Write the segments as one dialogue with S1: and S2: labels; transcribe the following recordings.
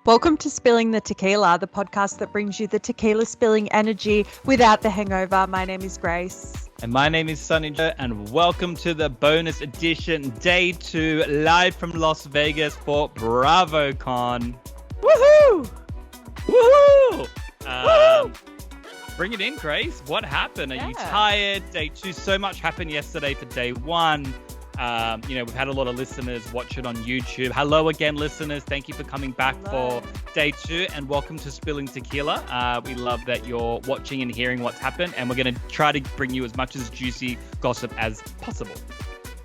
S1: Welcome to Spilling the Tequila, the podcast that brings you the tequila spilling energy without the hangover. My name is Grace.
S2: And my name is Sunny Joe, and welcome to the bonus edition, day 2, live from Las Vegas for BravoCon.
S1: Woohoo!
S2: Woohoo! Bring it in, Grace. What happened? Are you tired? Day 2, so much happened yesterday for day 1. We've had a lot of listeners watch it on YouTube. Hello again, listeners. Thank you for coming back for day 2, and welcome to Spilling Tequila. We love that you're watching and hearing what's happened, and we're going to try to bring you as much as juicy gossip as possible.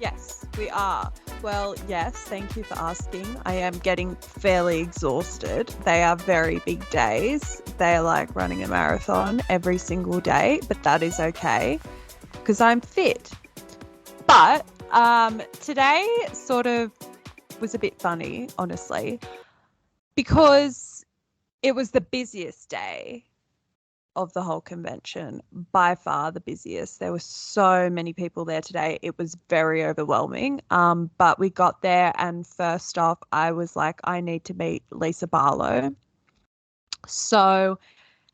S1: Yes, we are. Well, yes, thank you for asking. I am getting fairly exhausted. They are very big days. They are like running a marathon every single day, but that is okay because I'm fit. But today sort of was a bit funny, honestly, because it was the busiest day of the whole convention, by far the busiest. There were so many people there today. It was very overwhelming. But we got there, and first off, I was like, I need to meet Lisa Barlow. So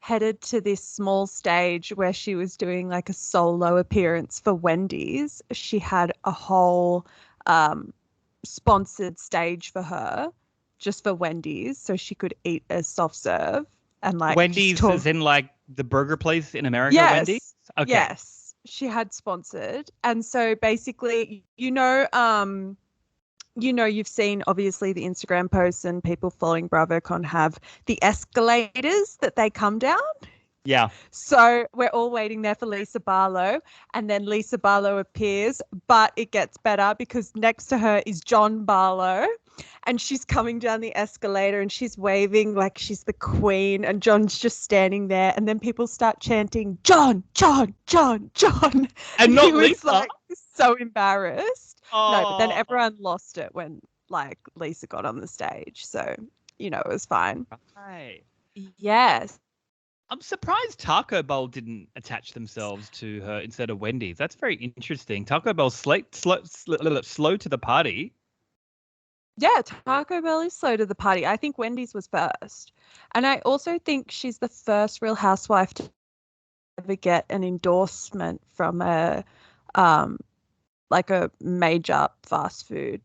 S1: headed to this small stage where she was doing like a solo appearance for Wendy's. She had a whole sponsored stage for her just for Wendy's, so she could eat a soft serve and like
S2: Wendy's is in like the burger place in America.
S1: Yes,
S2: Wendy's? Okay.
S1: yes, she had sponsored. And so basically, you've seen obviously the Instagram posts and people following BravoCon have the escalators that they come down.
S2: Yeah.
S1: So we're all waiting there for Lisa Barlow, and then Lisa Barlow appears, but it gets better because next to her is John Barlow, and she's coming down the escalator and she's waving like she's the queen, and John's just standing there, and then people start chanting, John, John, John, John.
S2: And not
S1: he was
S2: Lisa.
S1: like so embarrassed.
S2: Oh.
S1: No, but then everyone lost it when like Lisa got on the stage. So, it was fine.
S2: Right.
S1: Yes.
S2: I'm surprised Taco Bell didn't attach themselves to her instead of Wendy's. That's very interesting. Taco Bell's slow to the party.
S1: Yeah, Taco Bell is slow to the party. I think Wendy's was first. And I also think she's the first Real Housewife to ever get an endorsement from a major fast food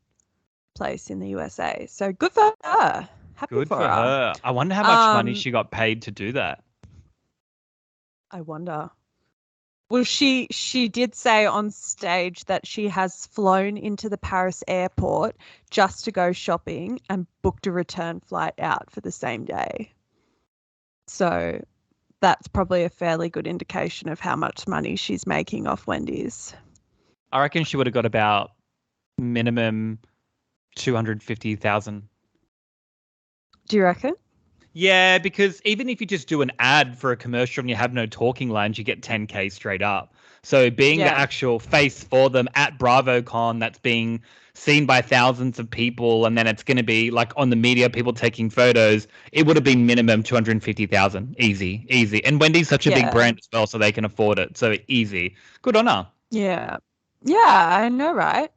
S1: place in the USA. So good for her. Happy
S2: Good
S1: for
S2: for her. I wonder how much money she got paid to do that.
S1: I wonder. Well, she did say on stage that she has flown into the Paris airport just to go shopping and booked a return flight out for the same day. So that's probably a fairly good indication of how much money she's making off Wendy's.
S2: I reckon she would have got about minimum 250,000.
S1: Do you reckon?
S2: Yeah, because even if you just do an ad for a commercial and you have no talking lines, you get 10K straight up. So being the actual face for them at BravoCon, that's being seen by thousands of people, and then it's going to be like on the media, people taking photos, it would have been minimum 250,000. Easy. And Wendy's such a big brand as well, so they can afford it. So easy. Good on her.
S1: Yeah. Yeah, I know, right?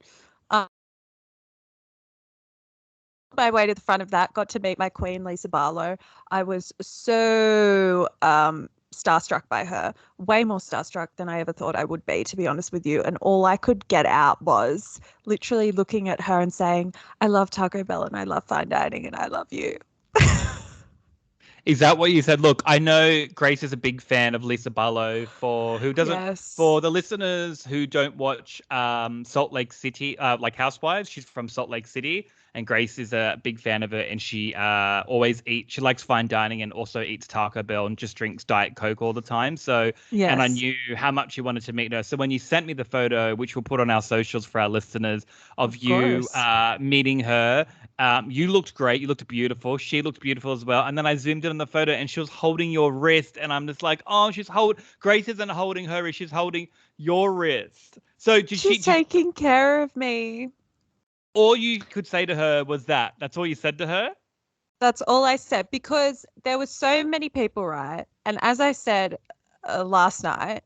S1: My way to the front of that, got to meet my queen, Lisa Barlow. I was so starstruck by her, way more starstruck than I ever thought I would be, to be honest with you. And all I could get out was literally looking at her and saying, I love Taco Bell and I love fine dining and I love you.
S2: Is that what you said? Look, I know Grace is a big fan of Lisa Barlow. For who doesn't, for the listeners who don't watch Salt Lake City, like Housewives, she's from Salt Lake City, and Grace is a big fan of it. And she always eats. She likes fine dining and also eats Taco Bell and just drinks Diet Coke all the time. So, and I knew how much you wanted to meet her. So when you sent me the photo, which we'll put on our socials for our listeners, of you meeting her. You looked great. You looked beautiful. She looked beautiful as well. And then I zoomed in on the photo and she was holding your wrist. And I'm just like, oh, Grace isn't holding her wrist. She's holding your wrist. So she's
S1: taking care of me.
S2: All you could say to her was that. That's all you said to her?
S1: That's all I said, because there were so many people, right? And as I said last night,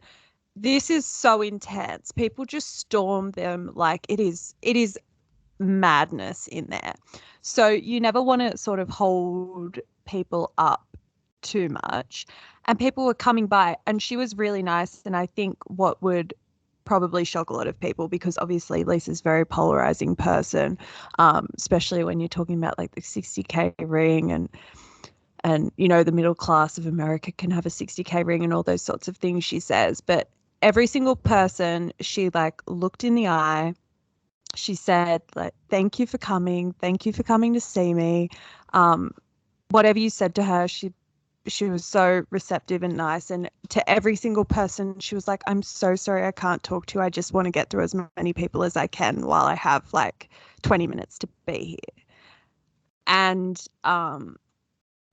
S1: this is so intense. People just storm them like it is madness in there. So you never want to sort of hold people up too much. And people were coming by, and she was really nice. And I think what would probably shock a lot of people, because obviously Lisa's a very polarizing person, especially when you're talking about like the 60K ring, and you know, the middle class of America can have a 60K ring and all those sorts of things she says. But every single person, she like looked in the eye. She said, like, thank you for coming. Thank you for coming to see me. Whatever you said to her, she was so receptive and nice. And to every single person, she was like, I'm so sorry I can't talk to you. I just want to get through as many people as I can while I have like 20 minutes to be here. And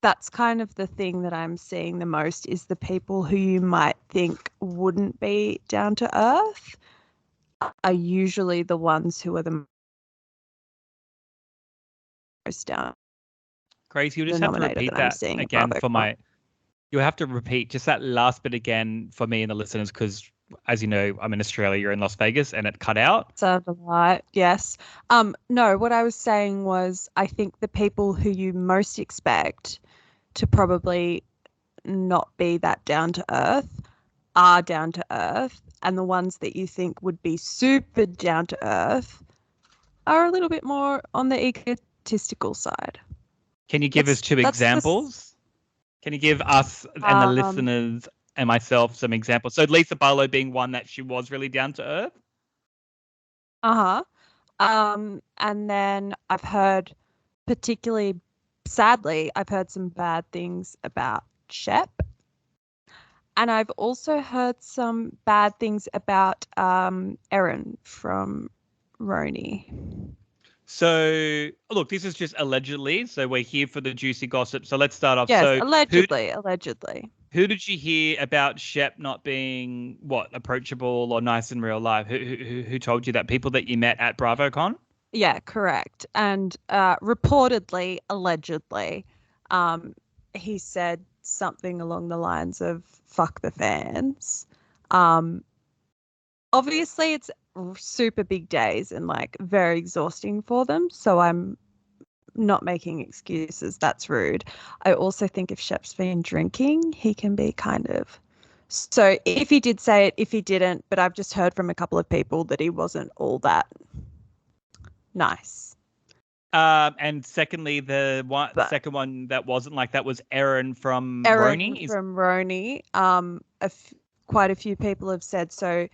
S1: that's kind of the thing that I'm seeing the most, is the people who you might think wouldn't be down to earth are usually the ones who are the most down.
S2: Grace, you'll just have to repeat that again for my. You'll have to repeat just that last bit again for me and the listeners, because, as you know, I'm in Australia, you're in Las Vegas, and it cut out.
S1: Sounds right. Yes. No, what I was saying was, I think the people who you most expect to probably not be that down to earth are down to earth, and the ones that you think would be super down to earth are a little bit more on the egotistical side.
S2: Can you give us two examples? Can you give us and the listeners and myself some examples? So Lisa Barlow being one, that she was really down to earth.
S1: And then I've heard, particularly sadly, I've heard some bad things about Shep. And I've also heard some bad things about Erin from Roni.
S2: So, look, this is just allegedly. So we're here for the juicy gossip. So let's start off.
S1: Yes,
S2: so
S1: allegedly.
S2: Who did you hear about Shep not being approachable or nice in real life? Who told you that? People that you met at BravoCon?
S1: Yeah, correct. And reportedly, allegedly, he said something along the lines of "fuck the fans." Obviously, it's super big days and like very exhausting for them. So I'm not making excuses. That's rude. I also think if Shep's been drinking, he can be kind of. So if he did say it, if he didn't, but I've just heard from a couple of people that he wasn't all that nice.
S2: And secondly, second one that wasn't like that was Erin from Roni.
S1: From Roni. Quite a few people have said so.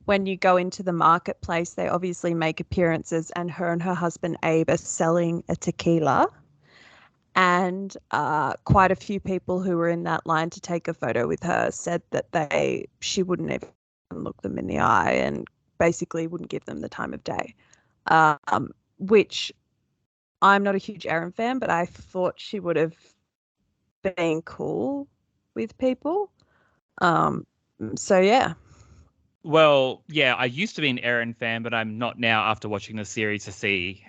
S1: When you go into the marketplace, they obviously make appearances, and her husband Abe are selling a tequila. And quite a few people who were in that line to take a photo with her said that she wouldn't even look them in the eye and basically wouldn't give them the time of day. Which I'm not a huge Erin fan, but I thought she would have been cool with people. So yeah.
S2: Well, yeah, I used to be an Erin fan, but I'm not now after watching the series to see,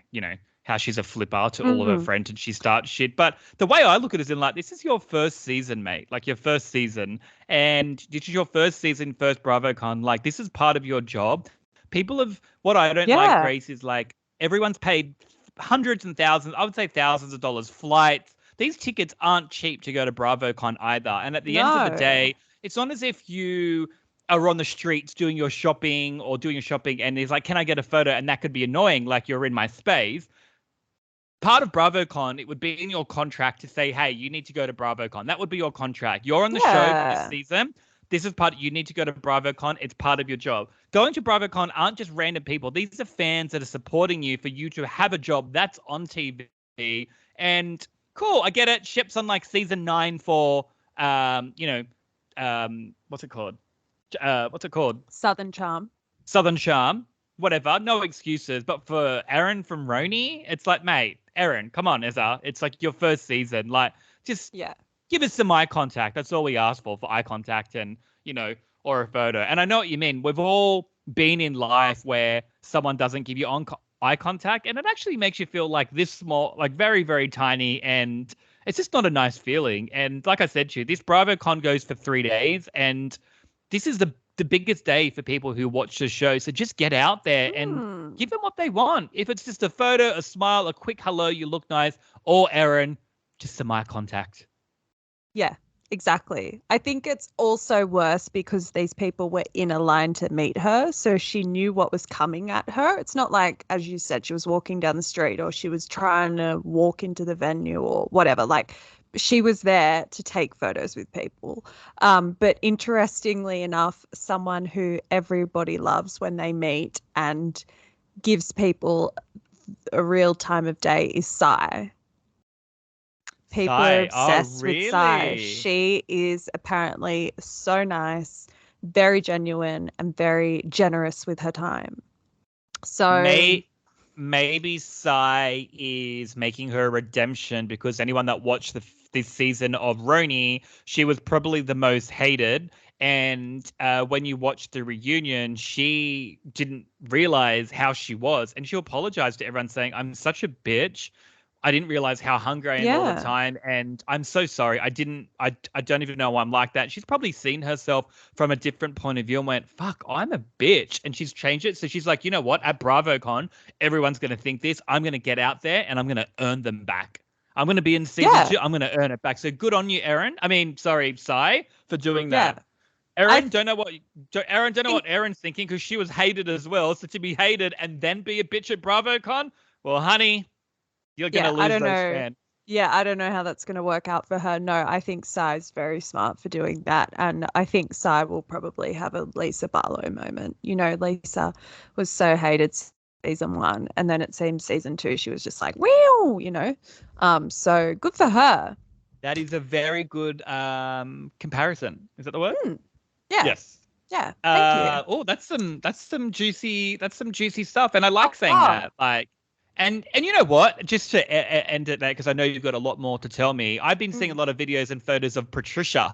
S2: how she's a flipper to all of her friends and she starts shit. But the way I look at it is in like, this is your first season, mate. Like your first season. And this is your first season, first BravoCon. Like this is part of your job. What I don't like, Grace, is like everyone's paid hundreds and thousands, I would say thousands of dollars, flights. These tickets aren't cheap to go to BravoCon either. And at the end of the day, it's not as if you are on the streets doing your shopping and he's like, can I get a photo? And that could be annoying, like you're in my space. Part of BravoCon, it would be in your contract to say, hey, you need to go to BravoCon. That would be your contract. You're on the show for this season. This is you need to go to BravoCon. It's part of your job. Going to BravoCon aren't just random people. These are fans that are supporting you for you to have a job that's on TV. And cool, I get it. Shep's on like season 9 for, what's it called?
S1: Southern Charm.
S2: Whatever, no excuses. But for Erin from Roni, it's like, mate, Erin, come on, Ezra. It's like your first season. Like, just give us some eye contact. That's all we ask for eye contact and, or a photo. And I know what you mean. We've all been in life where someone doesn't give you eye contact, and it actually makes you feel like this small, like very, very tiny, and it's just not a nice feeling. And like I said to you, this BravoCon goes for 3 days, and this is the the biggest day for people who watch the show. So just get out there and give them what they want. If it's just a photo, a smile, a quick hello, you look nice, or Erin, just some eye contact.
S1: Yeah, exactly. I think it's also worse because these people were in a line to meet her, so she knew what was coming at her. It's not like, as you said, she was walking down the street or she was trying to walk into the venue or whatever. Like, she was there to take photos with people. But interestingly enough, someone who everybody loves when they meet and gives people a real time of day is Sai. People are obsessed with Sai. She is apparently so nice, very genuine, and very generous with her time. So
S2: maybe Sai is making her redemption, because anyone that watched this season of Roni, she was probably the most hated. And when you watch the reunion, she didn't realize how she was. And she apologized to everyone saying, I'm such a bitch. I didn't realize how hungry I am all the time. And I'm so sorry. I don't even know why I'm like that. She's probably seen herself from a different point of view and went, fuck, I'm a bitch. And she's changed it. So she's like, you know what? At BravoCon, everyone's going to think this. I'm going to get out there and I'm going to earn them back. I'm going to be in season 2. I'm going to earn it back. So good on you, Erin. I mean, sorry, Sai, for doing that. Erin, don't know what Erin's thinking, because she was hated as well. So to be hated and then be a bitch at BravoCon, well, honey, you're going to lose those fans.
S1: Yeah, I don't know how that's going to work out for her. No, I think Sai's very smart for doing that. And I think Sai will probably have a Lisa Barlow moment. You know, Lisa was so hated season 1. And then it seems season 2, she was just like, wow, you know. So good for her.
S2: That is a very good comparison. Is that the word?
S1: Yeah.
S2: Yes.
S1: Yeah. Thank you.
S2: Oh, that's some juicy stuff. And I like saying that. Like, and you know what? Just to end it there, because I know you've got a lot more to tell me. I've been seeing a lot of videos and photos of Patricia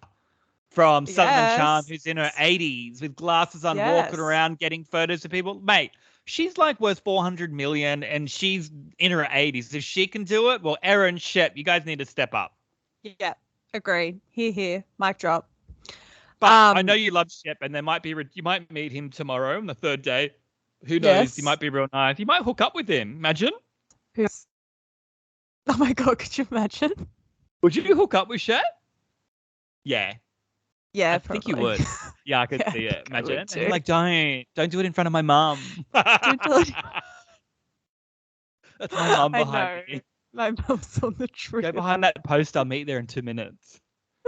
S2: from Sutton and Charm, who's in her 80s with glasses on, walking around getting photos of people. Mate, she's like worth 400 million and she's in her 80s. If she can do it, well, Erin, Shep, you guys need to step up.
S1: Yeah, agreed. Here, mic drop.
S2: But I know you love Shep, and you might meet him tomorrow on the 3rd day. Who knows? He might be real nice. You might hook up with him. Imagine.
S1: Oh my God, could you imagine?
S2: Would you hook up with Shep? Yeah.
S1: Yeah,
S2: I think you would. Yeah, I could see it. Imagine. And you're like, don't do it in front of my mum. That's my mum behind me.
S1: My mum's on the tree.
S2: Go behind that post. I'll meet there in 2 minutes.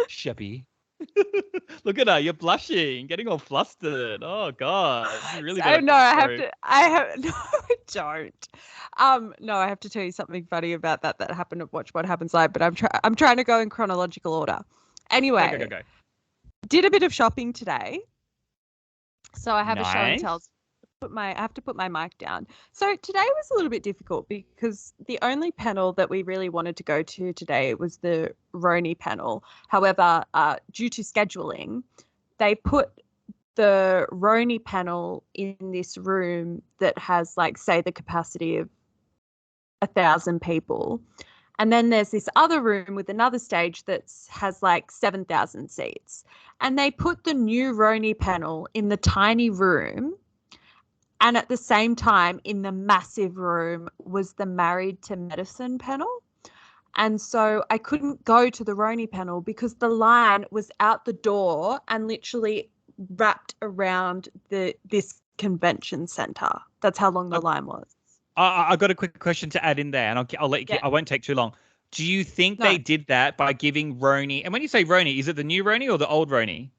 S2: Sheppy. Look at her. You're blushing, getting all flustered. Oh God. You really
S1: I don't. No, I have to tell you something funny about that happened at Watch What Happens Live, but I'm trying to go in chronological order. Anyway. Go. Did a bit of shopping today. So I have a show and tell. I have to put my mic down. So today was a little bit difficult because the only panel that we really wanted to go to today was the Roni panel. However, due to scheduling, they put the Roni panel in this room that has, like, say, the capacity of 1,000 people. And then there's this other room with another stage that has like 7,000 seats. And they put the new Roni panel in the tiny room. And at the same time, in the massive room was the Married to Medicine panel. And so I couldn't go to the Roni panel because the line was out the door and literally wrapped around this convention center. That's how long the line was.
S2: I got a quick question to add in there, and I'll let you. I won't take too long. Do you think they did that by giving Roni? And when you say Roni, is it the new Roni or the old Roni?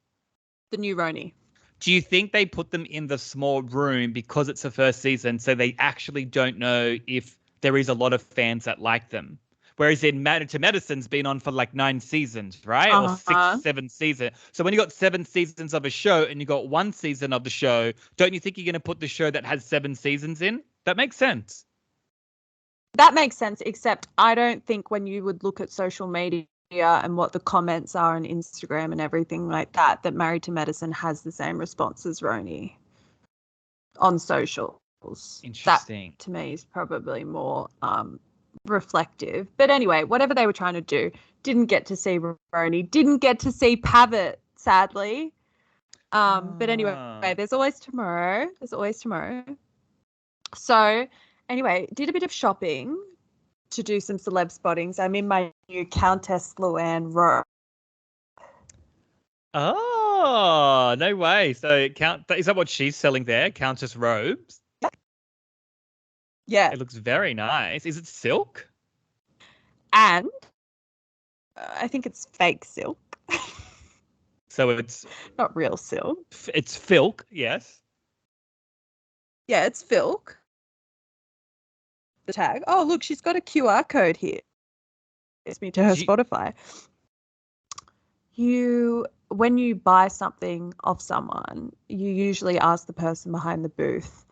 S1: The new Roni.
S2: Do you think they put them in the small room because it's the first season, so they actually don't know if there is a lot of fans that like them? Whereas in Married to Medicine's been on for like 9 seasons, right? Or 6, 7 seasons. So when you got 7 seasons of a show and you got 1 season of the show, don't you think you're going to put the show that has 7 seasons in? That makes sense.
S1: That makes sense, except I don't think when you would look at social media and what the comments are on Instagram and everything like that, that Married to Medicine has the same response as Roni on socials.
S2: Interesting.
S1: That, to me, is probably more reflective. But anyway, whatever they were trying to do, didn't get to see Roni, didn't get to see Pavitt, sadly. But anyway, there's always tomorrow. So anyway, did a bit of shopping to do some celeb spottings. I'm in my new Countess Luann robe.
S2: Oh, no way. So is that what she's selling there? Countess robes?
S1: Yeah.
S2: It looks very nice. Is it silk?
S1: And I think it's fake silk.
S2: So it's
S1: not real silk.
S2: It's filk, yes.
S1: Yeah, it's filk. The tag. Oh, look, she's got a QR code here. It's me to her Spotify. When you buy something off someone, you usually ask the person behind the booth,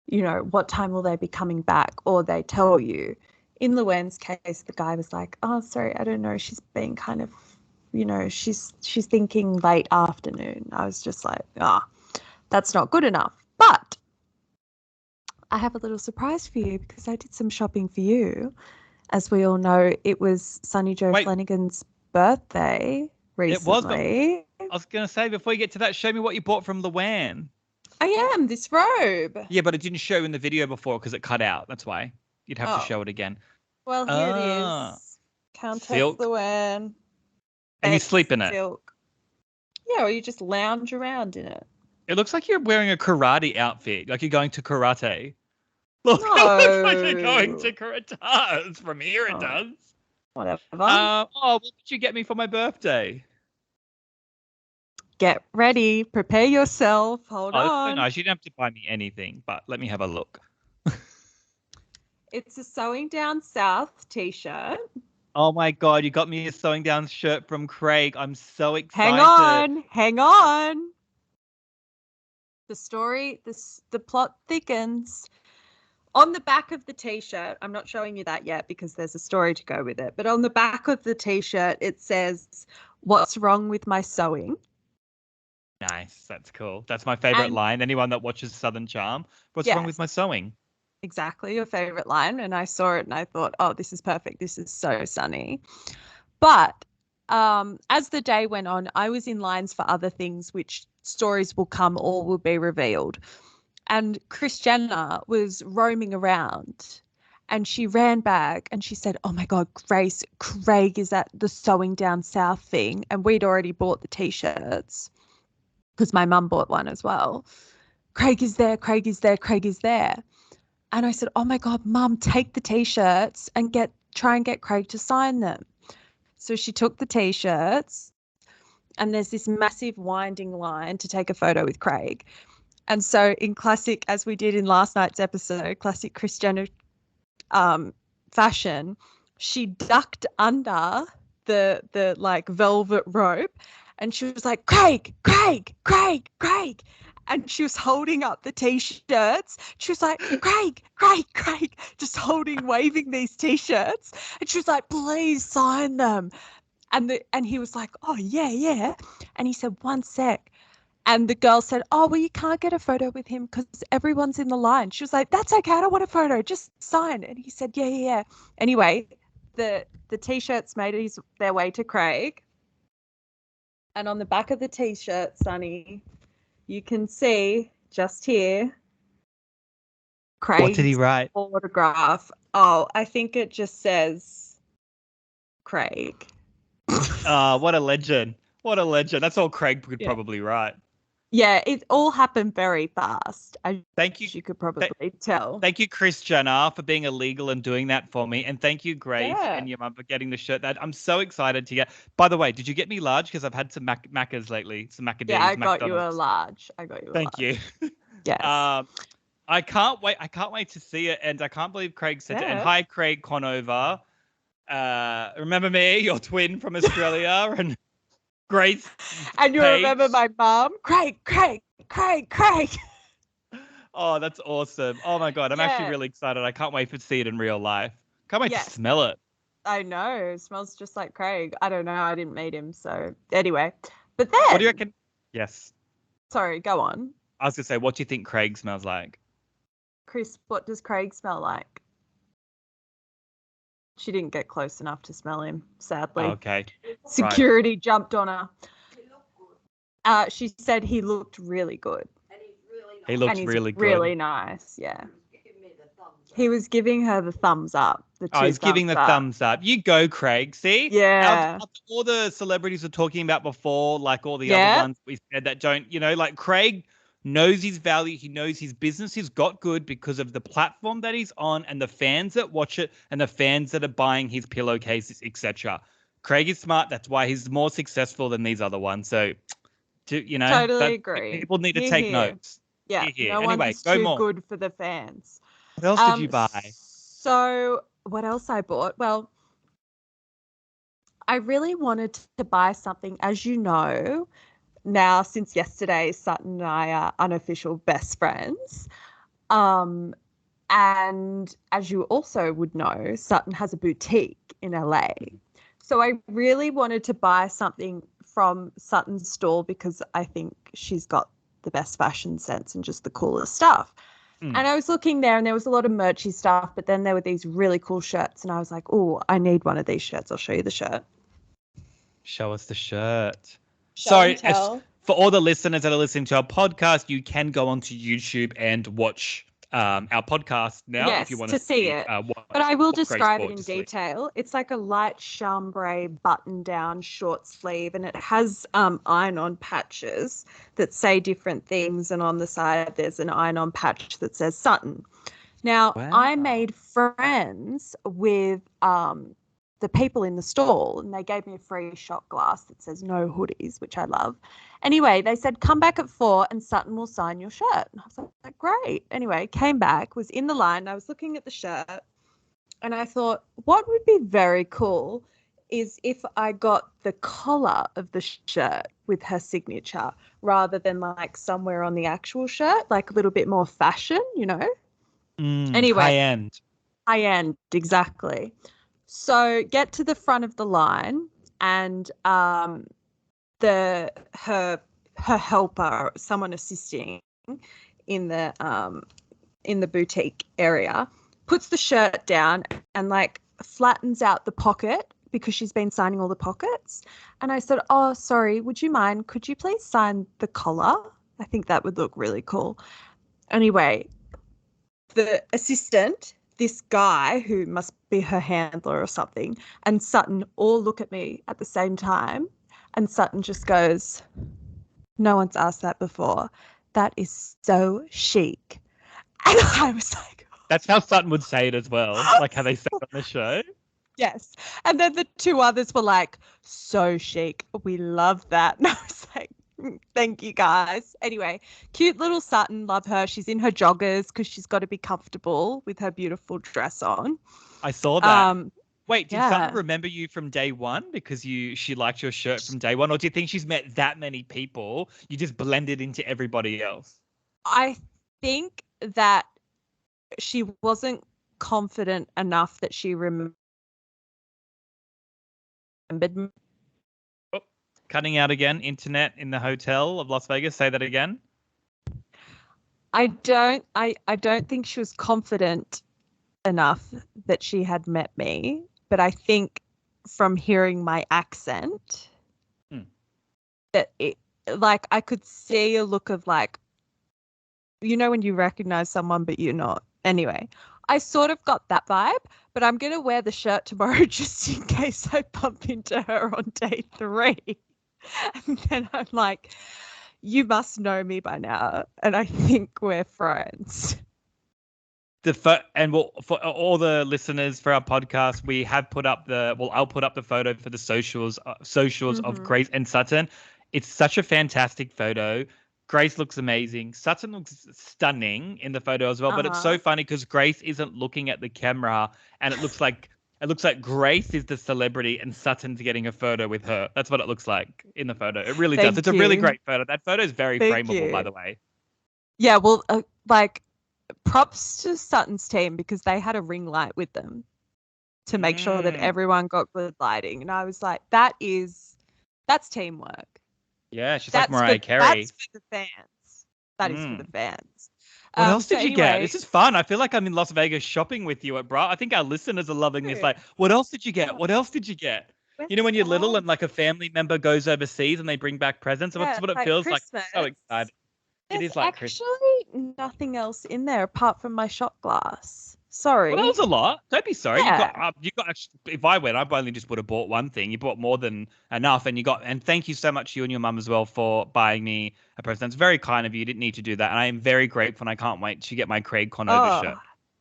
S1: what time will they be coming back? Or they tell you. In Luann's case, the guy was like, oh, sorry, I don't know. She's being kind of, she's thinking late afternoon. I was just like, that's not good enough. But I have a little surprise for you because I did some shopping for you. As we all know, it was Sunny Joe Flanagan's birthday recently.
S2: I was going to say, before you get to that, show me what you bought from Luann.
S1: I am, this robe.
S2: Yeah, but it didn't show in the video before because it cut out. That's why. You'd have to show it again.
S1: Well, here it is. Countess Luann.
S2: And you sleep in it?
S1: Silk. Yeah, or you just lounge around in it.
S2: It looks like you're wearing a karate outfit, like you're going to karate. Look,
S1: no.
S2: It looks like you're going to karate. It does. From here, it does.
S1: Whatever.
S2: What did you get me for my birthday?
S1: Get ready. Prepare yourself. Hold on.
S2: That's so nice. You don't have to buy me anything, but let me have a look.
S1: It's a Sewing Down South t-shirt.
S2: Oh my God, you got me a Sewing Down shirt from Craig. I'm so excited.
S1: Hang on. The plot thickens. On the back of the t-shirt, I'm not showing you that yet because there's a story to go with it, but on the back of the t-shirt, it says, "What's wrong with my sewing?"
S2: Nice. That's cool. That's my favorite line. Anyone that watches Southern Charm, what's wrong with my sewing?
S1: Exactly, your favorite line. And I saw it and I thought, oh, this is perfect. This is so Sunny. But as the day went on, I was in lines for other things, which stories will come or will be revealed. And Kris Jenner was roaming around and she ran back and she said, oh my God, Grace, Craig is at the Sewing Down South thing. And we'd already bought the t-shirts because my mum bought one as well. Craig is there. And I said, oh my God, Mum, take the t-shirts and try and get Craig to sign them. So she took the t-shirts and there's this massive winding line to take a photo with Craig. And so in classic, as we did in last night's episode, classic Kris Jenner fashion, she ducked under the like velvet rope and she was like, Craig. And she was holding up the t-shirts. She was like, Craig, just waving these t-shirts. And she was like, please sign them. And he was like, oh, yeah. And he said, one sec. And the girl said, oh, well, you can't get a photo with him because everyone's in the line. She was like, that's okay. I don't want a photo. Just sign. And he said, yeah. Anyway, the t-shirts made their way to Craig. And on the back of the t-shirt, Sunny, you can see just here Craig's
S2: what did he write?
S1: Autograph. Oh, I think it just says Craig.
S2: Oh, what a legend. That's all Craig could probably write.
S1: Yeah, it all happened very fast.
S2: Thank you.
S1: You could probably tell.
S2: Thank you, Kris Jenner, for being illegal and doing that for me. And thank you, Grace and your mum, for getting the shirt. That I'm so excited to get. By the way, did you get me large? Because I've had some Maccas lately. Some Macadamia.
S1: Yeah, I got you a large.
S2: Thank you.
S1: Yes.
S2: I can't wait. I can't wait to see it. And I can't believe Craig said it. And hi, Craig Conover. Remember me, your twin from Australia, and Grace.
S1: And you remember my mum, Craig.
S2: Oh, that's awesome. Oh my God, I'm actually really excited. I can't wait to see it in real life. Can't wait to smell it.
S1: I know. It smells just like Craig. I don't know. I didn't meet him. So anyway, but then.
S2: What do you reckon? Yes.
S1: Sorry, go on.
S2: I was going to say, what do you think Craig smells like?
S1: Chris, what does Craig smell like? She didn't get close enough to smell him, sadly.
S2: Okay.
S1: Security jumped on her. She said he looked really good.
S3: And he's really nice.
S2: He looked
S1: And he's
S2: really good.
S1: really nice, yeah. He was giving her the thumbs up.
S2: I was giving the thumbs up. You go, Craig. See?
S1: Yeah.
S2: All the celebrities were talking about before, like all the other ones we said that don't, like Craig knows his value. He knows his business has got good because of the platform that he's on and the fans that watch it and the fans that are buying his pillowcases, etc. Craig is smart. That's why he's more successful than these other ones. So,
S1: totally agree.
S2: People need to take notes.
S1: Yeah. No
S2: anyway,
S1: one's too good for the fans.
S2: What else did you buy?
S1: So what else I bought? Well, I really wanted to buy something, as you know, now since yesterday, Sutton and I are unofficial best friends. And as you also would know, Sutton has a boutique in LA. So I really wanted to buy something from Sutton's store because I think she's got the best fashion sense and just the coolest stuff. And I was looking there and there was a lot of merchy stuff, but then there were these really cool shirts and I was like, oh, I need one of these shirts. I'll show you the shirt.
S2: Show us the shirt.
S1: So
S2: for all the listeners that are listening to our podcast, you can go onto YouTube and watch our podcast now if you want
S1: to see it. But I will describe it in detail. It's like a light chambray button-down short sleeve, and it has iron-on patches that say different things, and on the side there's an iron-on patch that says Sutton. Now, I made friends with the people in the stall, and they gave me a free shot glass that says no hoodies, which I love. Anyway, they said, come back at 4 and Sutton will sign your shirt. And I was like, great. Anyway, came back, was in the line. I was looking at the shirt and I thought, what would be very cool is if I got the collar of the shirt with her signature rather than like somewhere on the actual shirt, like a little bit more fashion, Anyway. High end, exactly. So get to the front of the line and her helper, someone assisting in the boutique area, puts the shirt down and like flattens out the pocket because she's been signing all the pockets. And I said, oh, sorry, would you mind? Could you please sign the collar? I think that would look really cool. Anyway, the assistant, this guy who must be her handler or something, and Sutton all look at me at the same time. And Sutton just goes, no one's asked that before. That is so chic. And I was like...
S2: That's how Sutton would say it as well, like how they say it on the show.
S1: Yes. And then the two others were like, so chic. We love that. And I was like, thank you, guys. Anyway, cute little Sutton. Love her. She's in her joggers because she's got to be comfortable with her beautiful dress on.
S2: I saw that. Wait, did Sutton remember you from day one because she liked your shirt from day one? Or do you think she's met that many people, you just blended into everybody else?
S1: I think that she wasn't confident enough that she remembered.
S2: Oh, cutting out again. Internet in the hotel of Las Vegas. Say that again.
S1: I don't think she was confident enough that she had met me. But I think from hearing my accent that it, like, I could see a look of like, when you recognize someone, but you're not. Anyway, I sort of got that vibe, but I'm going to wear the shirt tomorrow just in case I bump into her on day 3. And then I'm like, you must know me by now. And I think we're friends.
S2: For all the listeners for our podcast, we have put up I'll put up the photo for the socials of Grace and Sutton. It's such a fantastic photo. Grace looks amazing. Sutton looks stunning in the photo as well. But it's so funny because Grace isn't looking at the camera, and it looks like Grace is the celebrity and Sutton's getting a photo with her. That's what it looks like in the photo. It really does. It's a really great photo. That photo is very frameable, by the way.
S1: Yeah, well, props to Sutton's team because they had a ring light with them to make sure that everyone got good lighting. And I was like, that's teamwork.
S2: Yeah, she's like Mariah Carey.
S1: That's for the fans. That is for the fans.
S2: What else did you get? This is fun. I feel like I'm in Las Vegas shopping with you at Bra. I think our listeners are loving this. Like, what else did you get? What else did you get? You know when you're little and like a family member goes overseas and they bring back presents?
S1: Yeah,
S2: That's what it
S1: like
S2: feels
S1: Christmas.
S2: like. So excited. It
S1: There's
S2: is like
S1: actually
S2: Christmas.
S1: nothing else in there apart from my shot glass. Sorry.
S2: Well, that was a lot. Don't be sorry.
S1: Yeah.
S2: You got. If I went, I only just would have bought one thing. You bought more than enough, and you got. And thank you so much, you and your mum as well, for buying me a present. It's very kind of you. You didn't need to do that, and I am very grateful. And I can't wait to get my Craig Conover shirt.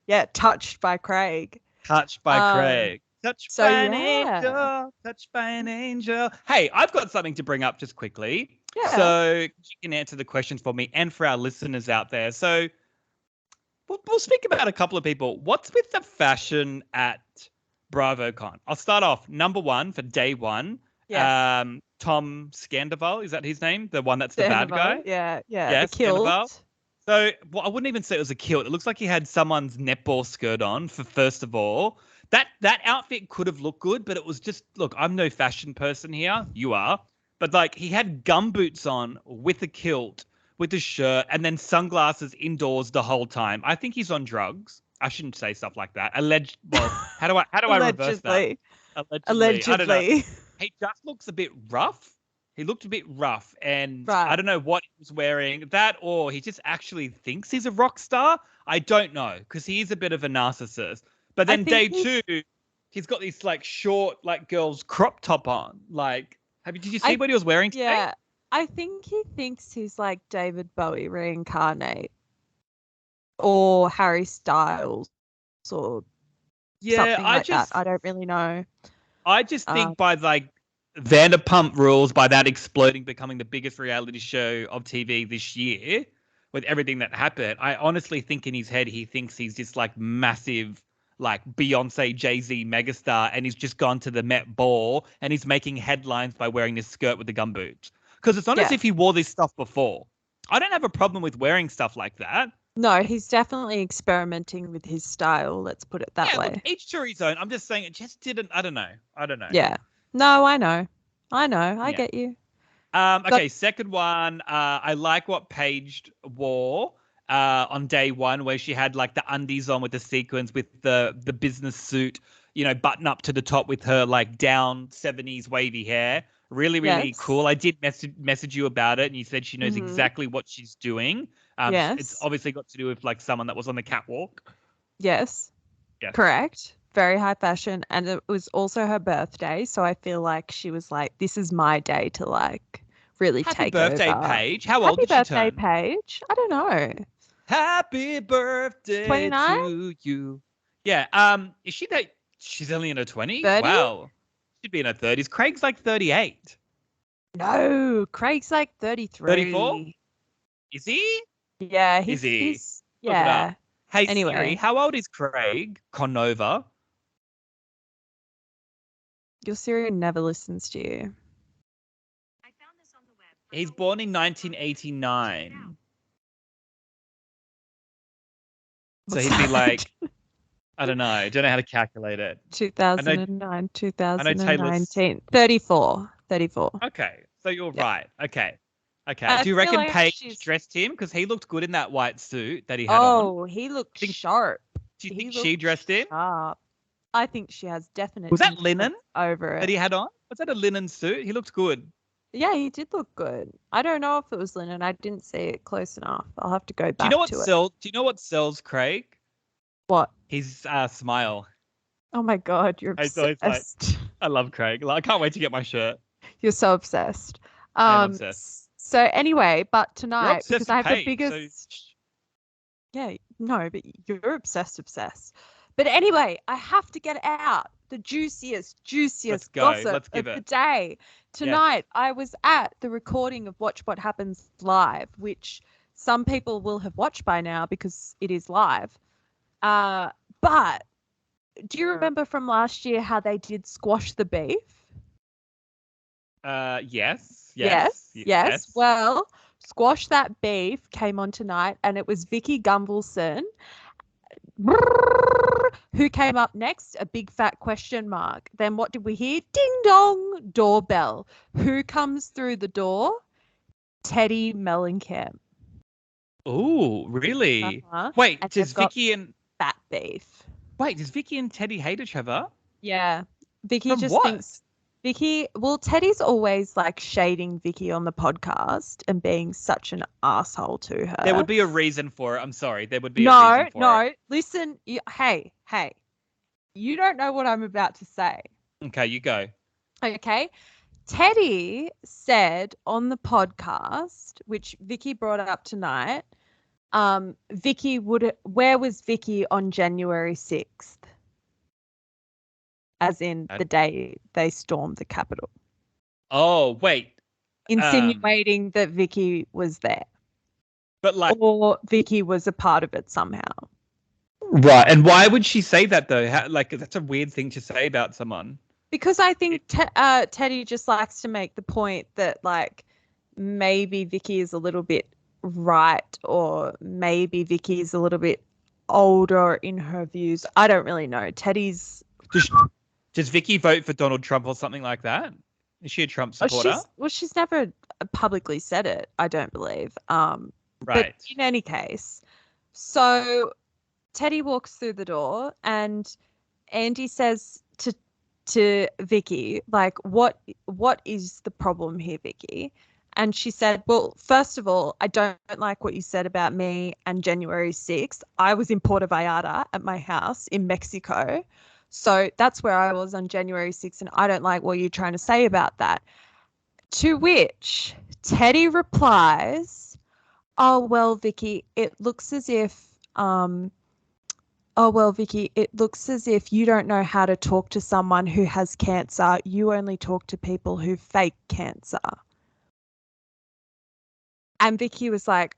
S1: Yeah, touched by Craig.
S2: Touched by Craig. Touched by an angel. Touched by an angel. Hey, I've got something to bring up just quickly.
S1: Yeah.
S2: So you can answer the questions for me and for our listeners out there. So. We'll speak about a couple of people. What's with the fashion at BravoCon? I'll start off. Number one for day one.
S1: Yes.
S2: Tom Scandival, is that his name? The one that's the bad guy?
S1: Yeah.
S2: Yes,
S1: the kilt.
S2: Scandival. So I wouldn't even say it was a kilt. It looks like he had someone's netball skirt on, for first of all. That outfit could have looked good, but it was just, look, I'm no fashion person here. You are. But like he had gumboots on with a kilt, with his shirt, and then sunglasses indoors the whole time. I think he's on drugs. I shouldn't say stuff like that. Well, how do I reverse that?
S1: Allegedly.
S2: I don't know. He just looks a bit rough. He looked a bit rough, and I don't know what he was wearing. That, or he just actually thinks he's a rock star. I don't know, because he is a bit of a narcissist. But then day two, he's got this like short, like girl's crop top on. Like, did you see what he was wearing today?
S1: Yeah. I think he thinks he's like David Bowie reincarnate, or Harry Styles, or something like that. I don't really know.
S2: I just think by like Vanderpump Rules, by that exploding, becoming the biggest reality show of TV this year, with everything that happened, I honestly think in his head he thinks he's just like massive, like Beyonce, Jay-Z megastar, and he's just gone to the Met Ball and he's making headlines by wearing this skirt with the gumboots. Because it's not as if he wore this stuff before. I don't have a problem with wearing stuff like that.
S1: No, he's definitely experimenting with his style. Let's put it that way.
S2: Look, each to his own. I'm just saying it just didn't. I don't know.
S1: Yeah. No, I know. I get you.
S2: Okay, second one. I like what Paige wore on day one, where she had like the undies on with the sequins, with the business suit, button up to the top with her like down 70s wavy hair. Really, really cool. I did message you about it, and you said she knows exactly what she's doing. It's obviously got to do with like someone that was on the catwalk.
S1: Yes. Correct. Very high fashion, and it was also her birthday, so I feel like she was like, "This is my day to like really take over."
S2: Happy birthday, Paige. How old did she turn?
S1: Happy birthday, Paige. I don't know.
S2: Happy birthday
S1: 29?
S2: to you. Yeah. Is she that? She's only in her 20s.
S1: 30?
S2: Wow. She'd be in her 30s. Craig's like 38.
S1: No, Craig's like 33.
S2: 34? Is he?
S1: Yeah,
S2: is he?
S1: He's, yeah.
S2: Hey,
S1: anyway.
S2: Siri, how old is Craig Conover?
S1: Your Siri never listens to you.
S3: I found this on the web.
S2: He's born in 1989. So he'd be like, I don't know how to calculate it.
S1: 2009, 2019. 34.
S2: Okay, so you're right. Okay. Do you reckon like Paige dressed him? Because he looked good in that white suit that he had on.
S1: Oh, he looked sharp.
S2: Do you think she dressed him?
S1: Sharp. I think she has definitely.
S2: Was that linen
S1: over it
S2: that he had on? Was that a linen suit? He looked good.
S1: Yeah, he did look good. I don't know if it was linen. I didn't see it close enough. I'll have to go back to it.
S2: Do you know what sells Craig?
S1: What?
S2: His smile.
S1: Oh my God, you're obsessed.
S2: I love Craig. I can't wait to get my shirt.
S1: You're so obsessed.
S2: I'm obsessed.
S1: So anyway, but tonight, because I have the biggest...
S2: So...
S1: Yeah, no, but you're obsessed. But anyway, I have to get out the juiciest gossip of the day. Tonight, I was at the recording of Watch What Happens Live, which some people will have watched by now because it is live. But do you remember from last year how they did squash the beef? Yes. Well, Squash That Beef came on tonight, and it was Vikki Gunvalson. Who came up next? A big fat question mark. Then what did we hear? Ding dong, doorbell. Who comes through the door? Teddi Mellencamp.
S2: Oh, really? Wait,
S1: and
S2: does Vikki and
S1: fat beef?
S2: Wait, does Vikki and Teddi hate each other?
S1: Yeah, Vikki
S2: From
S1: just
S2: what?
S1: thinks Vikki, well, Teddy's always like shading Vikki on the podcast and being such an asshole to her.
S2: There would be a reason for it. I'm sorry. There would be a reason for it.
S1: Listen. Hey, you don't know what I'm about to say.
S2: Okay, you go.
S1: Okay. Teddi said on the podcast, which Vikki brought up tonight, where was Vikki on January 6th? As in the day they stormed the Capitol.
S2: Oh, wait.
S1: Insinuating that Vikki was there.
S2: But
S1: or Vikki was a part of it somehow.
S2: Right. And why would she say that though? That's a weird thing to say about someone.
S1: Because I think Teddi just likes to make the point that like maybe Vikki is a little bit right, or maybe Vikki is a little bit older in her views. I don't really know. Teddy's.
S2: Does Vikki vote for Donald Trump or something like that? Is she a Trump supporter?
S1: She's never publicly said it, I don't believe.
S2: Right.
S1: But in any case, so Teddi walks through the door and Andy says to Vikki, like, what is the problem here, Vikki? And she said, well, first of all, I don't like what you said about me and January 6th. I was in Puerto Vallarta at my house in Mexico. So that's where I was on January 6th, and I don't like what you're trying to say about that. To which Teddi replies, oh, well, Vikki, it looks as if you don't know how to talk to someone who has cancer. You only talk to people who fake cancer. And Vikki was like,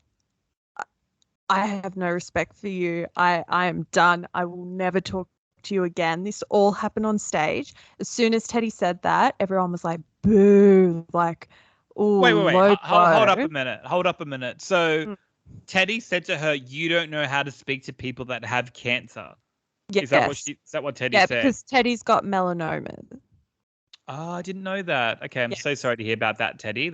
S1: I have no respect for you. I am done. I will never talk to you again. This all happened on stage. As soon as Teddi said that, everyone was like, boo, like, oh,
S2: wait. Hold up a minute. So Teddi said to her, you don't know how to speak to people that have cancer.
S1: Yes.
S2: Is that what Teddi said?
S1: Yeah, because Teddi's got melanoma.
S2: Oh, I didn't know that. Okay, I'm so sorry to hear about that, Teddi.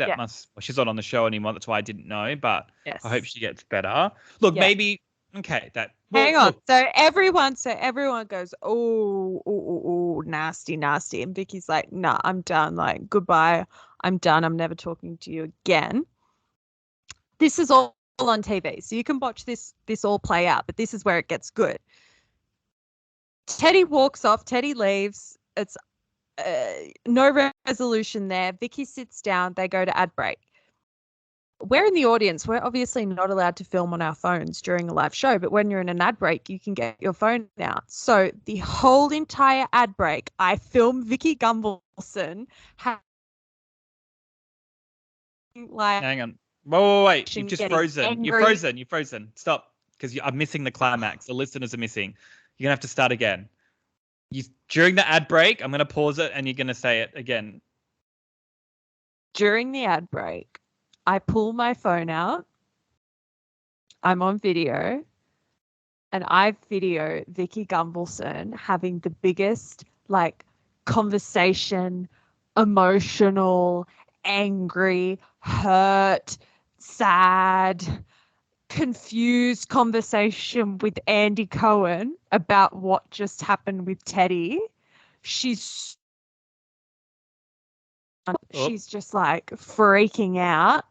S2: She's not on the show anymore. That's why I didn't know, but I hope she gets better. Look, maybe, okay.
S1: Hang on. So everyone goes, oh, nasty. And Vikki's like, nah, I'm done. Like, goodbye. I'm done. I'm never talking to you again. This is all on TV, so you can watch this all play out, but this is where it gets good. Teddi walks off. Teddi leaves. It's no resolution there. Vikki sits down. They go to ad break. We're in the audience. We're obviously not allowed to film on our phones during a live show, but when you're in an ad break, you can get your phone out. So the whole entire ad break, I film Vikki Gunvalson.
S2: Hang on. Wait. You've just frozen. Angry. You're frozen. Stop. Because I'm missing the climax. The listeners are missing. You're going to have to start again. During the ad break, I'm going to pause it and you're going to say it again.
S1: During the ad break, I pull my phone out. I'm on video. And I video Vikki Gunvalson having the biggest, like, conversation, emotional, angry, hurt, sad, confused conversation with Andy Cohen about what just happened with Teddi. She's just like freaking out.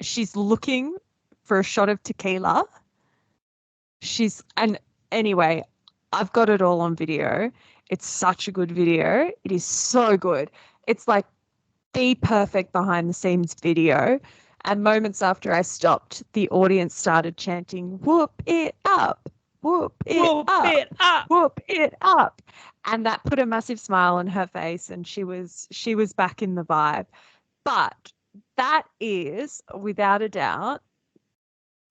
S1: She's looking for a shot of tequila. Anyway, I've got it all on video. It's such a good video. It is so good. It's like the perfect behind the scenes video. And moments after I stopped, the audience started chanting, whoop it up, whoop it up, whoop it up. And that put a massive smile on her face, and she was back in the vibe. But that is, without a doubt,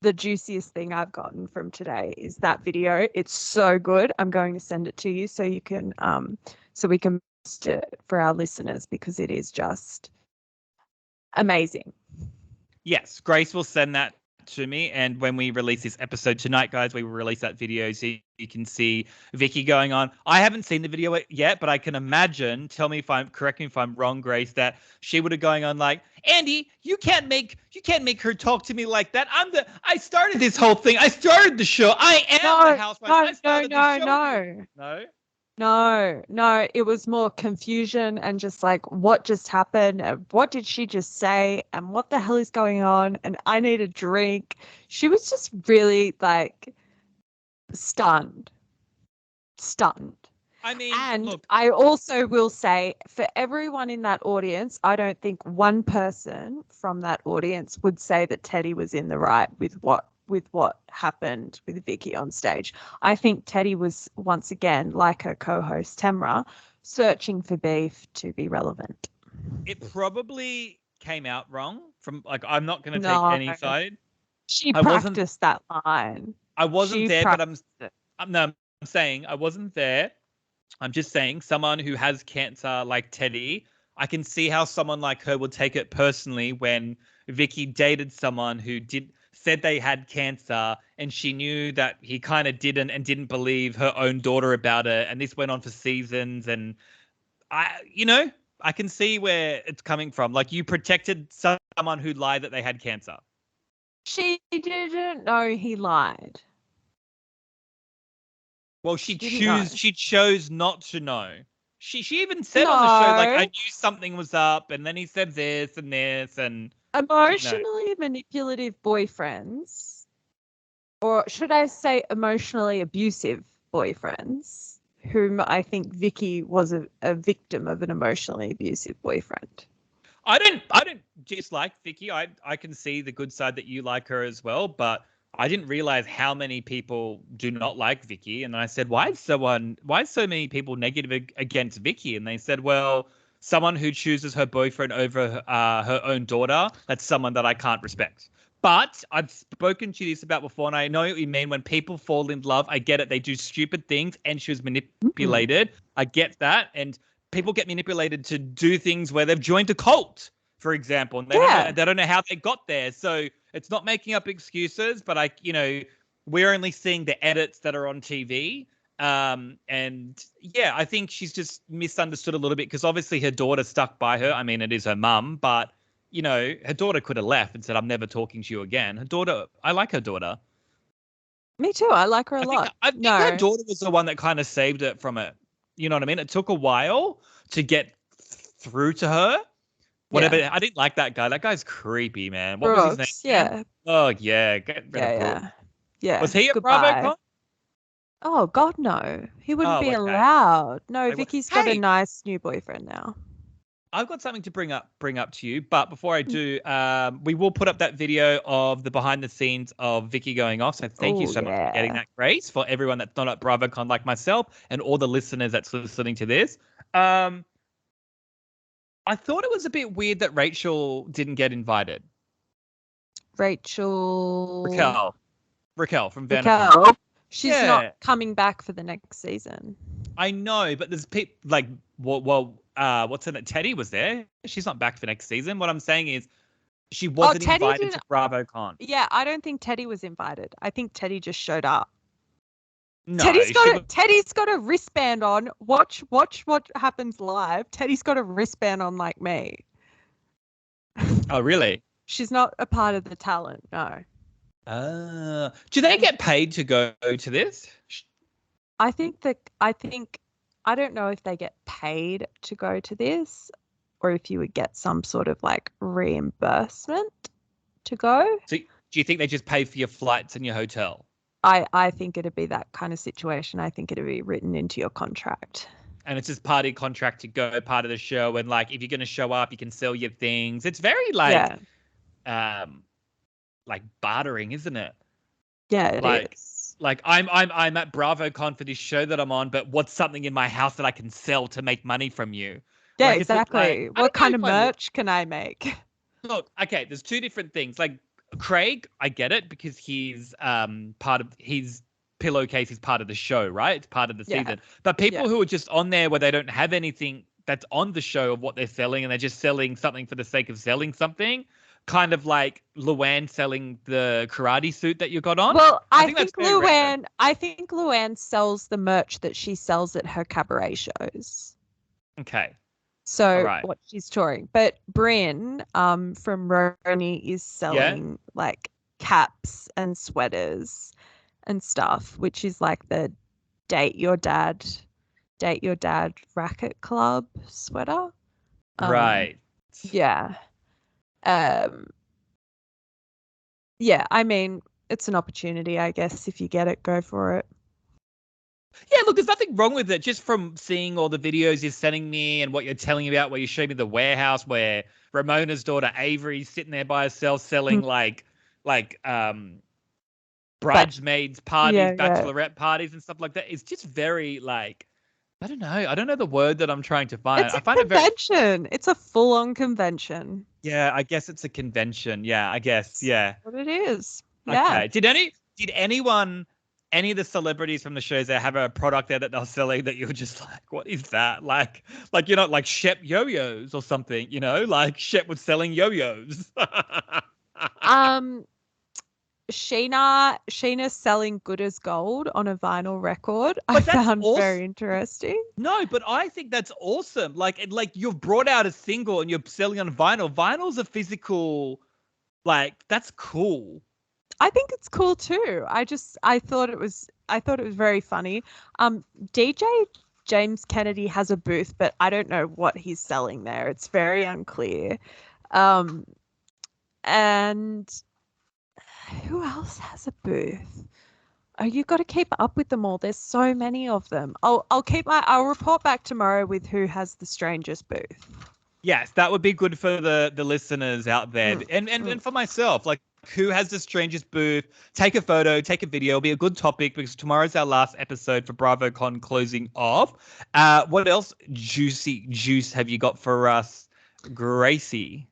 S1: the juiciest thing I've gotten from today is that video. It's so good. I'm going to send it to you so you can so we can post it for our listeners, because it is just amazing.
S2: Yes, Grace will send that to me, and when we release this episode tonight, guys, we will release that video so you can see Vikki going on. I haven't seen the video yet, but I can imagine, correct me if I'm wrong, Grace, that she would have going on like, Andy, you can't make her talk to me like that. I started this whole thing. I started the show. I am the housewife.
S1: No.
S2: No?
S1: No, it was more confusion and just like what just happened and what did she just say and what the hell is going on and I need a drink. She was just really like stunned.
S2: I mean,
S1: And
S2: look,
S1: I also will say for everyone in that audience, I don't think one person from that audience would say that Teddi was in the right with what happened with Vikki on stage. I think Teddi was once again, like her co-host Tamra, searching for beef to be relevant.
S2: it probably came out wrong from like I'm not going to take
S1: No,
S2: any side.
S1: she
S2: I wasn't
S1: practiced that line.
S2: I wasn't
S1: She
S2: there, but
S1: practiced it.
S2: I'm saying I wasn't there. I'm just saying someone who has cancer like Teddi, I can see how someone like her would take it personally when Vikki dated someone who said they had cancer and she knew that he kind of didn't and didn't believe her own daughter about it, and this went on for seasons. And I can see where it's coming from. Like, you protected someone who lied that they had cancer.
S1: She didn't know he lied.
S2: Well, she chose not to know. She even said
S1: No.
S2: on the show, like, I knew something was up, and then he said this and this, and
S1: emotionally manipulative boyfriends, or should I say emotionally abusive boyfriends, whom I think Vikki was a victim of an emotionally abusive boyfriend.
S2: I don't dislike Vikki. I can see the good side that you like her as well, but I didn't realize how many people do not like Vikki. And I said, why is so many people negative against Vikki? And they said, well, someone who chooses her boyfriend over her own daughter, that's someone that I can't respect. But I've spoken to you this about before, and I know what you mean. When people fall in love, I get it. They do stupid things, and she was manipulated. I get that. And people get manipulated to do things where they've joined a cult, for example, and they don't know how they got there. So it's not making up excuses, but we're only seeing the edits that are on TV. And yeah, I think she's just misunderstood a little bit because obviously her daughter stuck by her. I mean, it is her mum, but her daughter could have left and said, I'm never talking to you again. I like her daughter.
S1: Me too. I like her a lot.
S2: I think her daughter was the one that kind of saved it from it. You know what I mean? It took a while to get through to her. Whatever. Yeah. I didn't like that guy. That guy's creepy, man. What was his name?
S1: Yeah.
S2: Oh, yeah. Get rid of Brooke.
S1: Yeah.
S2: Was he at BravoCon?
S1: Oh, God, no. He wouldn't be allowed. No, Vicky's got a nice new boyfriend now.
S2: I've got something to bring up to you, but before I do, we will put up that video of the behind the scenes of Vikki going off. So thank you so much for getting that, Grace, for everyone that's not at BravoCon like myself and all the listeners that's listening to this. I thought it was a bit weird that Rachel didn't get invited.
S1: Raquel
S2: from Vanderpump.
S1: She's not coming back for the next season.
S2: I know, but there's people like, what's in it? Teddi was there. She's not back for next season. What I'm saying is she wasn't invited to BravoCon.
S1: Yeah, I don't think Teddi was invited. I think Teddi just showed up.
S2: No,
S1: Teddi's got a wristband on. Watch what happens live. Teddi's got a wristband on like me.
S2: Oh, really?
S1: She's not a part of the talent, no.
S2: Do they get paid to go to this?
S1: I don't know if they get paid to go to this or if you would get some sort of like reimbursement to go.
S2: So do you think they just pay for your flights and your hotel?
S1: I think it'd be that kind of situation. I think it'd be written into your contract.
S2: And it's just party contract to go part of the show. And like, if you're going to show up, you can sell your things. It's very like bartering, isn't it?
S1: Yeah, it is.
S2: Like I'm at BravoCon for this show that I'm on, but what's something in my house that I can sell to make money from you?
S1: Yeah, like, exactly. What kind of merch can I make?
S2: Look, okay, there's two different things. Like Craig, I get it because he's part of his pillowcase is part of the show, right? It's part of the season. But people who are just on there where they don't have anything that's on the show of what they're selling and they're just selling something for the sake of selling something, kind of like Luann selling the karate suit that you got on.
S1: Well, I think Luann sells the merch that she sells at her cabaret shows.
S2: Okay.
S1: So what she's touring. But Bryn from Roni is selling like caps and sweaters and stuff, which is like the date your dad Date Your Dad Racket Club sweater.
S2: Right.
S1: Yeah. Yeah, I mean, it's an opportunity, I guess. If you get it, go for it.
S2: Yeah, look, there's nothing wrong with it. Just from seeing all the videos you're sending me and what you're telling me about, where you showed me the warehouse where Ramona's daughter Avery's sitting there by herself selling bridesmaids parties, bachelorette parties, and stuff like that. It's just very like, I don't know. I don't know the word that I'm trying to find.
S1: It's
S2: I
S1: a
S2: find it very.
S1: convention. It's a full-on convention.
S2: Yeah, I guess it's a convention. Yeah, I guess. Yeah.
S1: That's what it is. Yeah.
S2: Okay. Did anyone, any of the celebrities from the shows there have a product there that they're selling that you're just like, what is that? Like like Shep yo-yos or something, like Shep was selling yo-yos.
S1: Sheena's selling Good as Gold on a vinyl record. I found very interesting.
S2: No, but I think that's awesome. Like you've brought out a single and you're selling on vinyl. Vinyl's a physical, that's cool.
S1: I think it's cool too. I thought it was very funny. DJ James Kennedy has a booth, but I don't know what he's selling there. It's very unclear. And who else has a booth? Oh, you've got to keep up with them all. There's so many of them. I'll report back tomorrow with who has the strangest booth.
S2: Yes, that would be good for the listeners out there, and for myself. Like, who has the strangest booth? Take a photo, take a video. It'll be a good topic because tomorrow's our last episode for BravoCon closing off. What else juicy juice have you got for us, Gracie?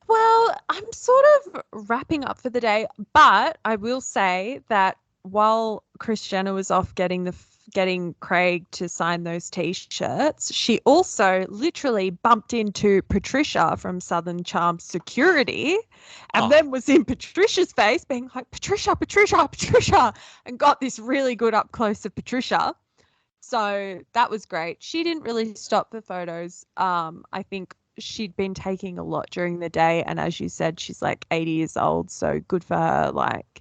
S1: Well, I'm sort of wrapping up for the day, but I will say that while Kris Jenner was off getting Craig to sign those T-shirts, she also literally bumped into Patricia from Southern Charm Security and then was in Patricia's face being like, Patricia, Patricia, Patricia, and got this really good up close of Patricia. So that was great. She didn't really stop for photos. I think she'd been taking a lot during the day, and as you said, she's like 80 years old, so good for her. Like,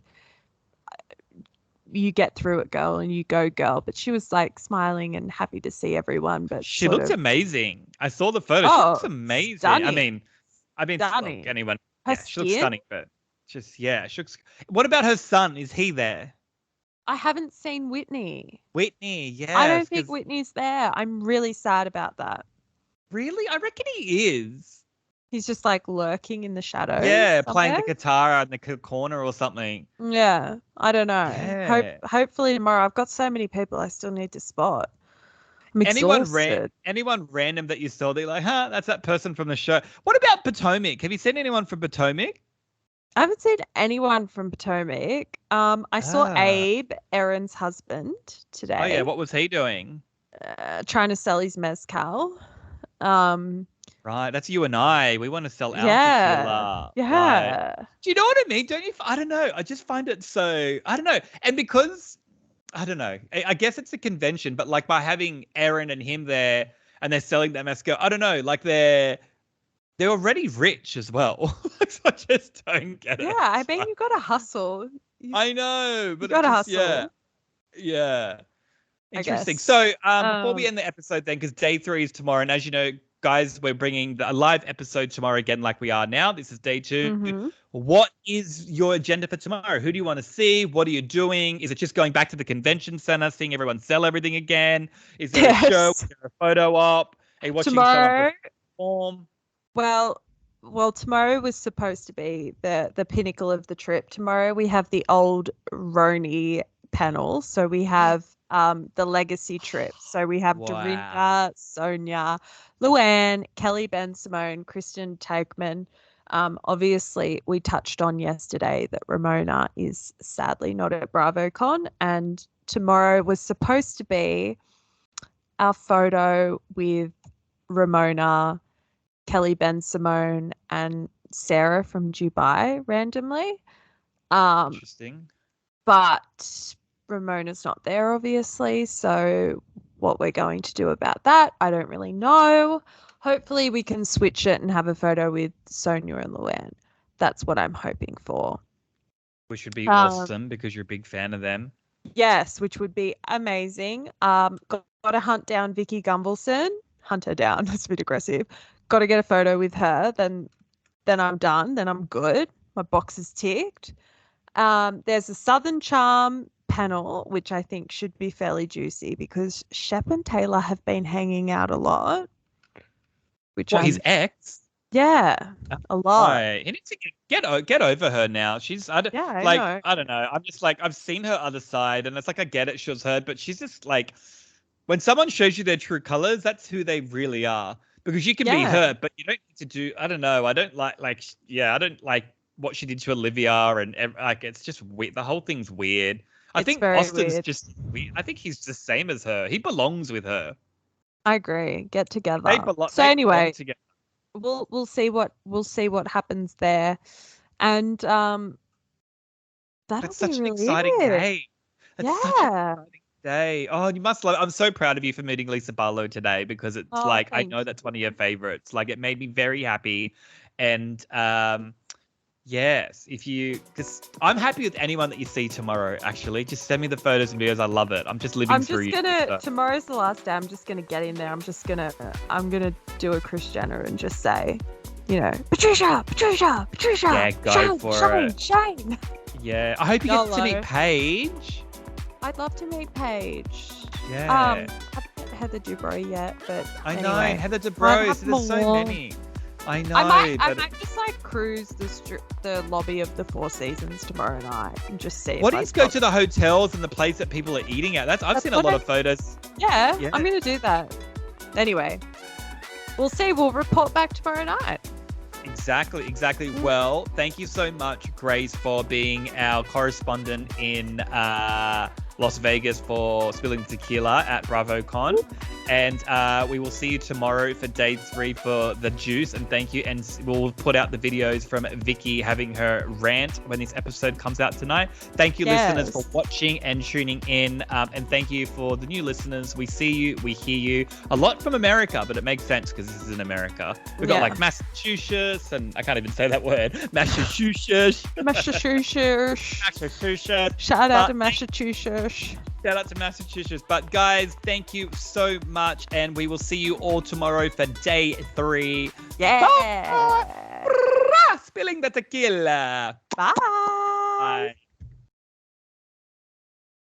S1: you get through it, girl, and you go, girl. But she was like smiling and happy to see everyone. But
S2: she looked amazing. I saw the photo. She looks amazing.
S1: Stunning.
S2: I mean,
S1: stunning.
S2: Look, anyone.
S1: She
S2: looks stunning, but she looks. What about her son? Is he there?
S1: I haven't seen Whitney.
S2: Whitney, yes.
S1: I don't think Whitney's there. I'm really sad about that.
S2: Really? I reckon he is.
S1: He's just like lurking in the shadows.
S2: Yeah, playing the guitar in the corner or something.
S1: Yeah, I don't know.
S2: Yeah.
S1: Hopefully tomorrow. I've got so many people I still need to spot. I'm
S2: exhausted. Anyone random that you saw that you're like, that's that person from the show. What about Potomac? Have you seen anyone from Potomac?
S1: I haven't seen anyone from Potomac. I saw Abe, Erin's husband, today.
S2: Oh yeah, what was he doing?
S1: Trying to sell his mezcal.
S2: Right, that's you and I. We want to sell our
S1: tequila. Yeah.
S2: Right. Do you know what I mean? Don't you? I don't know. I just find it so. I don't know. And because I don't know. I guess it's a convention, but like by having Erin and him there, and they're selling that mezcal. I don't know. Like they're already rich as well. So I just don't get it.
S1: Yeah, I mean, you got to hustle.
S2: I know, but
S1: you got to hustle.
S2: Yeah. Interesting. So before we end the episode then, because day 3 is tomorrow, and as you know, guys, we're bringing a live episode tomorrow again like we are now. This is day 2. Mm-hmm. What is your agenda for tomorrow? Who do you want to see? What are you doing? Is it just going back to the convention center, seeing everyone sell everything again? Is there a show? Is there a photo op? Are you watching someone perform?
S1: Well, tomorrow was supposed to be the pinnacle of the trip. Tomorrow we have the old Roni panel. So we have the legacy trip. So we have Dorinda, Sonia, Luann, Kelly Ben Simone, Kristen Takeman. Obviously, we touched on yesterday that Ramona is sadly not at BravoCon, and tomorrow was supposed to be our photo with Ramona, Kelly Ben Simone, and Sarah from Dubai randomly.
S2: Interesting.
S1: But Ramona's not there, obviously, so what we're going to do about that, I don't really know. Hopefully we can switch it and have a photo with Sonia and Luann. That's what I'm hoping for.
S2: Which would be awesome because you're a big fan of them.
S1: Yes, which would be amazing. Got got to hunt down Vikki Gumbelson. Hunt her down. That's a bit aggressive. Got to get a photo with her. Then I'm done. Then I'm good. My box is ticked. There's a Southern Charm panel, which I think should be fairly juicy because Shep and Taylor have been hanging out a lot.
S2: His ex?
S1: Yeah, a lot.
S2: Right. He needs to get over her now. She's I don't know. I'm just like, I've seen her other side, and it's like I get it, she was hurt, but she's just like, when someone shows you their true colors, that's who they really are. Because you can be hurt, but you don't need to do. I don't know. I don't like I don't like what she did to Olivia, and like it's just weird. The whole thing's weird. I think Austin's just weird. I think he's the same as her. He belongs with her.
S1: I agree. Get together. Anyway, together. We'll see what happens there, and that's
S2: such an exciting day. That's such an exciting day. Oh, you must love it. I'm so proud of you for meeting Lisa Barlow today because it's I know that's one of your favorites. Like it made me very happy, and yes, because I'm happy with anyone that you see tomorrow. Actually, just send me the photos and videos. I love it. I'm just living through you.
S1: Tomorrow's the last day. I'm just gonna get in there. I'm gonna do a Kris Jenner and just say, Patricia.
S2: Yeah, go for it.
S1: Shane.
S2: Yeah, I hope you get to meet Paige.
S1: I'd love to meet Paige.
S2: Yeah.
S1: I haven't met Heather Dubrow yet, but
S2: I know Heather Dubrow. There's so many. I know.
S1: I might just cruise the lobby of the Four Seasons tomorrow night and just see.
S2: What do you go to the hotels and the place that people are eating at? I've seen a lot of photos.
S1: Yeah, I'm gonna do that. Anyway, we'll see. We'll report back tomorrow night.
S2: Exactly. Well, thank you so much, Grace, for being our correspondent in Las Vegas for Spilling Tequila at BravoCon. And we will see you tomorrow for day 3 for the juice. And thank you. And we'll put out the videos from Vikki having her rant when this episode comes out tonight. Thank you, listeners, for watching and tuning in. And thank you for the new listeners. We see you. We hear you. A lot from America, but it makes sense because this is in America. We've got Massachusetts, and I can't even say that word. Massachusetts.
S1: Shout out to Massachusetts.
S2: Shout out to Massachusetts. But guys, thank you so much. And we will see you all tomorrow for day 3.
S1: Yeah.
S2: Spilling the tequila.
S1: Bye.
S2: Bye.